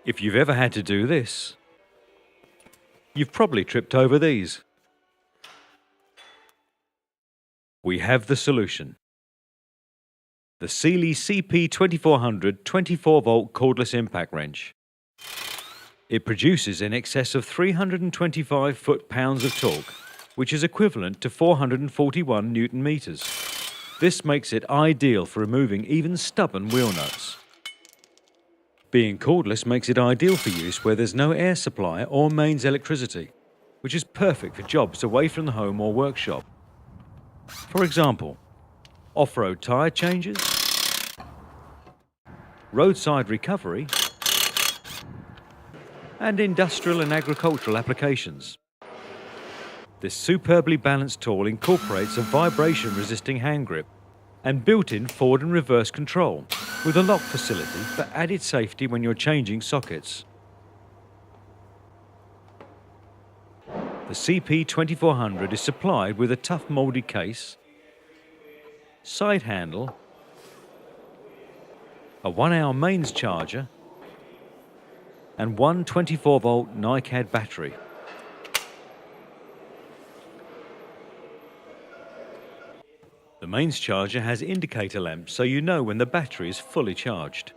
If you've ever had to do this, you've probably tripped over these. We have the solution. The Sealey CP2400 24-volt cordless impact wrench. It produces in excess of 325 foot-pounds of torque, which is equivalent to 441 Newton meters. This makes it ideal for removing even stubborn wheel nuts. Being cordless makes it ideal for use where there's no air supply or mains electricity, which is perfect for jobs away from the home or workshop. For example, off-road tyre changes, roadside recovery, and industrial and agricultural applications. This superbly balanced tool incorporates a vibration-resisting hand grip and built-in forward and reverse control with a lock facility for added safety when you're changing sockets. The CP2400 is supplied with a tough moulded case, side handle, a 1-hour mains charger, and one 24-volt NiCad battery. The mains charger has indicator lamps so you know when the battery is fully charged.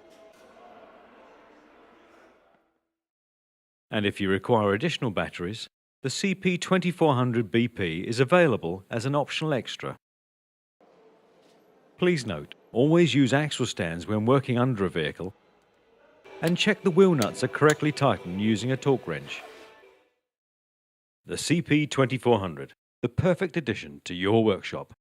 And if you require additional batteries, the CP2400 BP is available as an optional extra. Please note, always use axle stands when working under a vehicle, and check the wheel nuts are correctly tightened using a torque wrench. The CP2400, the perfect addition to your workshop.